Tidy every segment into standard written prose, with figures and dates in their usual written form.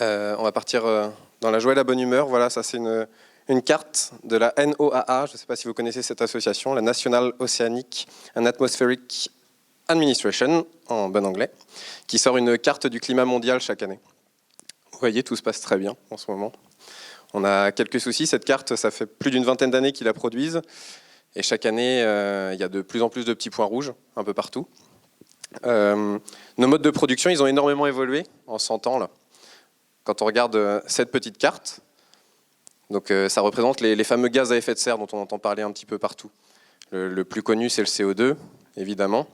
On va partir dans la joie et la bonne humeur. Voilà, ça c'est une carte de la NOAA. Je ne sais pas si vous connaissez cette association, la National Oceanic and Atmospheric Administration, en bon anglais, qui sort une carte du climat mondial chaque année. Vous voyez, tout se passe très bien en ce moment. On a quelques soucis. Cette carte, ça fait plus d'une vingtaine d'années qu'ils la produisent. Et chaque année, il y a de plus en plus de petits points rouges un peu partout. Nos modes de production, ils ont énormément évolué en 100 ans. Là. Quand on regarde cette petite carte, donc, ça représente les fameux gaz à effet de serre dont on entend parler un petit peu partout. Le plus connu, c'est le CO2, évidemment.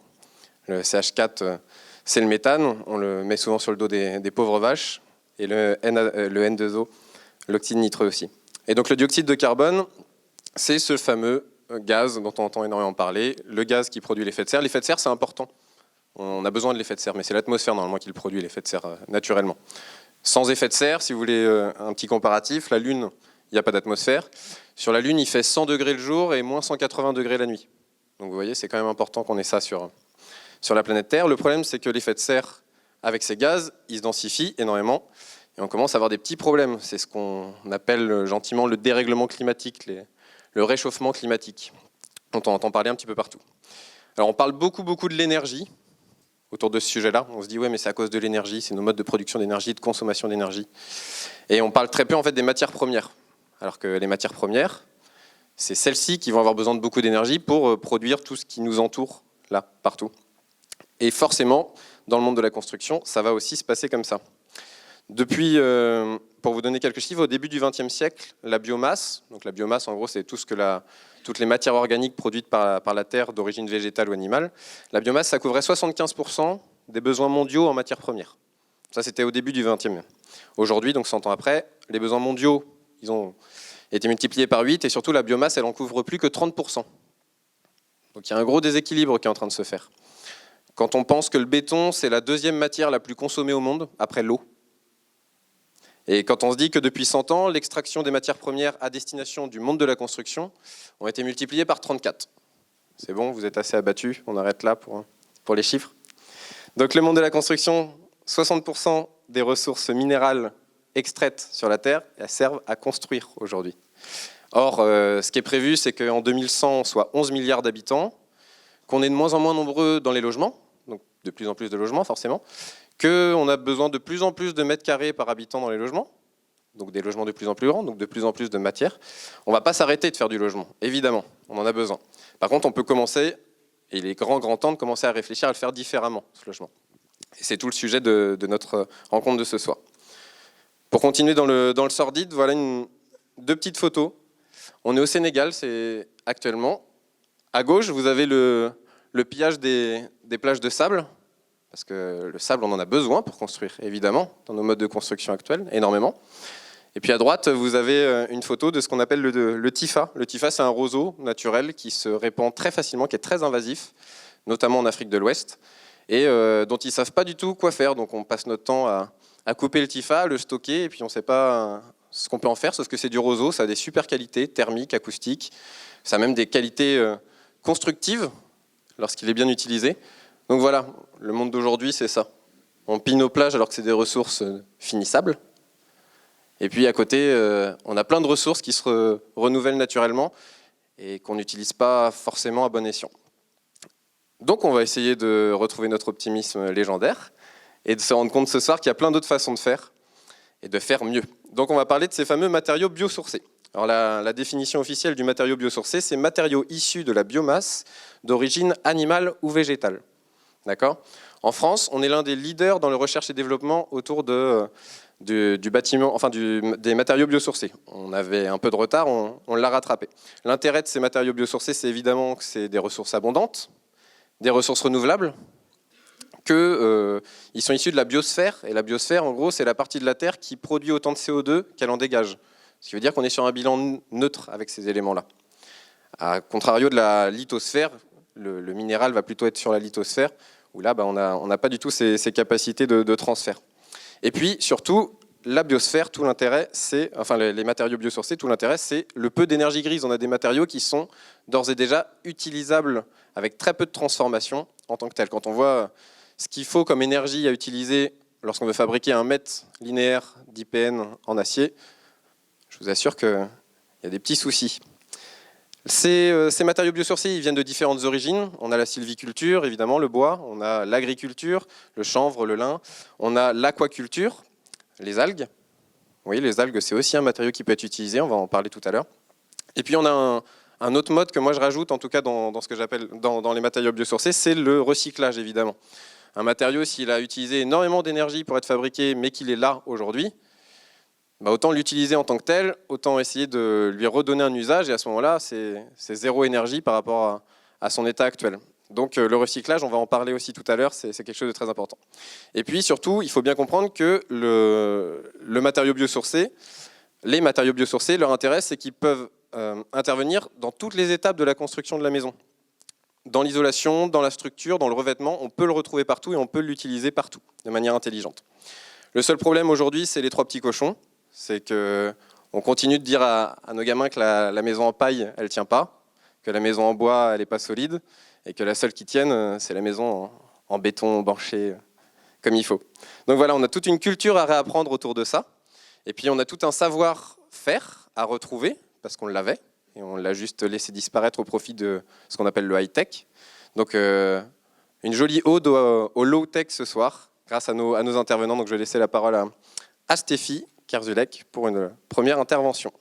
Le CH4, c'est le méthane. On le met souvent sur le dos des pauvres vaches. Et le N2O, l'oxyde nitreux aussi. Et donc le dioxyde de carbone, c'est ce fameux gaz dont on entend énormément parler, le gaz qui produit l'effet de serre. L'effet de serre, c'est important. On a besoin de l'effet de serre, mais c'est l'atmosphère normalement qui le produit, l'effet de serre, naturellement. Sans effet de serre, si vous voulez un petit comparatif, la Lune, il n'y a pas d'atmosphère. Sur la Lune, il fait 100 degrés le jour et moins 180 degrés la nuit. Donc vous voyez, c'est quand même important qu'on ait ça sur la planète Terre. Le problème, c'est que l'effet de serre, avec ces gaz, il se densifie énormément. Et on commence à avoir des petits problèmes. C'est ce qu'on appelle gentiment le dérèglement climatique, le réchauffement climatique, dont on entend parler un petit peu partout. Alors on parle beaucoup de l'énergie autour de ce sujet-là. On se dit, ouais, mais c'est à cause de l'énergie, c'est nos modes de production d'énergie, de consommation d'énergie. Et on parle très peu en fait des matières premières. Alors que les matières premières, c'est celles-ci qui vont avoir besoin de beaucoup d'énergie pour produire tout ce qui nous entoure, là, partout. Et forcément, dans le monde de la construction, ça va aussi se passer comme ça. Depuis, pour vous donner quelques chiffres, au début du XXe siècle, la biomasse, donc la biomasse en gros c'est tout ce que toutes les matières organiques produites par la terre d'origine végétale ou animale, la biomasse ça couvrait 75% des besoins mondiaux en matières premières. Ça c'était au début du XXe. Aujourd'hui, donc 100 ans après, les besoins mondiaux ils ont été multipliés par 8 et surtout la biomasse elle en couvre plus que 30%. Donc il y a un gros déséquilibre qui est en train de se faire. Quand on pense que le béton c'est la deuxième matière la plus consommée au monde après l'eau, et quand on se dit que depuis 100 ans, l'extraction des matières premières à destination du monde de la construction ont été multipliées par 34. C'est bon, vous êtes assez abattus, on arrête là pour les chiffres. Donc le monde de la construction, 60% des ressources minérales extraites sur la Terre, elles servent à construire aujourd'hui. Or, ce qui est prévu, c'est qu'en 2100, on soit 11 milliards d'habitants, qu'on est de moins en moins nombreux dans les logements, donc de plus en plus de logements forcément, qu'on a besoin de plus en plus de mètres carrés par habitant dans les logements, donc des logements de plus en plus grands, donc de plus en plus de matière. On ne va pas s'arrêter de faire du logement, évidemment, on en a besoin. Par contre, on peut commencer, et il est grand temps de commencer à réfléchir à le faire différemment, ce logement. Et c'est tout le sujet de notre rencontre de ce soir. Pour continuer dans le sordide, voilà deux petites photos. On est au Sénégal, c'est actuellement. À gauche, vous avez le pillage des plages de sable, parce que le sable, on en a besoin pour construire, évidemment, dans nos modes de construction actuels, énormément. Et puis à droite, vous avez une photo de ce qu'on appelle le Tifa. Le Tifa, c'est un roseau naturel qui se répand très facilement, qui est très invasif, notamment en Afrique de l'Ouest, et dont ils ne savent pas du tout quoi faire. Donc on passe notre temps à couper le Tifa, à le stocker, et puis on ne sait pas ce qu'on peut en faire, sauf que c'est du roseau, ça a des super qualités thermiques, acoustiques, ça a même des qualités constructives lorsqu'il est bien utilisé. Donc voilà, le monde d'aujourd'hui, c'est ça. On pille nos plages alors que c'est des ressources finissables. Et puis à côté, on a plein de ressources qui se renouvellent naturellement et qu'on n'utilise pas forcément à bon escient. Donc on va essayer de retrouver notre optimisme légendaire et de se rendre compte ce soir qu'il y a plein d'autres façons de faire et de faire mieux. Donc on va parler de ces fameux matériaux biosourcés. Alors la définition officielle du matériau biosourcé, c'est matériaux issus de la biomasse d'origine animale ou végétale. D'accord ? En France, on est l'un des leaders dans la recherche et développement autour du bâtiment, enfin des matériaux biosourcés. On avait un peu de retard, on l'a rattrapé. L'intérêt de ces matériaux biosourcés, c'est évidemment que c'est des ressources abondantes, des ressources renouvelables, qu'ils sont issus de la biosphère. Et la biosphère, en gros, c'est la partie de la Terre qui produit autant de CO2 qu'elle en dégage. Ce qui veut dire qu'on est sur un bilan neutre avec ces éléments-là. A contrario de la lithosphère, le minéral va plutôt être sur la lithosphère, où là, on n'a pas du tout ces capacités de transfert. Et puis, surtout, la biosphère, tout l'intérêt, enfin les matériaux biosourcés, tout l'intérêt, c'est le peu d'énergie grise. On a des matériaux qui sont d'ores et déjà utilisables avec très peu de transformation en tant que tels. Quand on voit ce qu'il faut comme énergie à utiliser lorsqu'on veut fabriquer 1 mètre linéaire d'IPN en acier, je vous assure qu'il y a des petits soucis. Ces matériaux biosourcés, ils viennent de différentes origines. On a la sylviculture, évidemment, le bois. On a l'agriculture, le chanvre, le lin. On a l'aquaculture, les algues. Oui, les algues, c'est aussi un matériau qui peut être utilisé. On va en parler tout à l'heure. Et puis, on a un autre mode que moi, je rajoute, en tout cas dans ce que j'appelle dans les matériaux biosourcés, c'est le recyclage, évidemment. Un matériau, s'il a utilisé énormément d'énergie pour être fabriqué, mais qu'il est là aujourd'hui, bah autant l'utiliser en tant que tel, autant essayer de lui redonner un usage, et à ce moment-là, c'est zéro énergie par rapport à son état actuel. Donc le recyclage, on va en parler aussi tout à l'heure, c'est quelque chose de très important. Et puis surtout, il faut bien comprendre que le matériau biosourcé, les matériaux biosourcés, leur intérêt, c'est qu'ils peuvent intervenir dans toutes les étapes de la construction de la maison. Dans l'isolation, dans la structure, dans le revêtement, on peut le retrouver partout et on peut l'utiliser partout, de manière intelligente. Le seul problème aujourd'hui, c'est les 3 petits cochons. C'est qu'on continue de dire à nos gamins que la maison en paille, elle ne tient pas, que la maison en bois, elle n'est pas solide, et que la seule qui tienne, c'est la maison en béton banché, comme il faut. Donc voilà, on a toute une culture à réapprendre autour de ça. Et puis on a tout un savoir-faire à retrouver, parce qu'on l'avait, et on l'a juste laissé disparaître au profit de ce qu'on appelle le high-tech. Donc une jolie ode au low-tech ce soir, grâce à nos intervenants. Donc je vais laisser la parole à Stéphie Kerzulek pour une première intervention.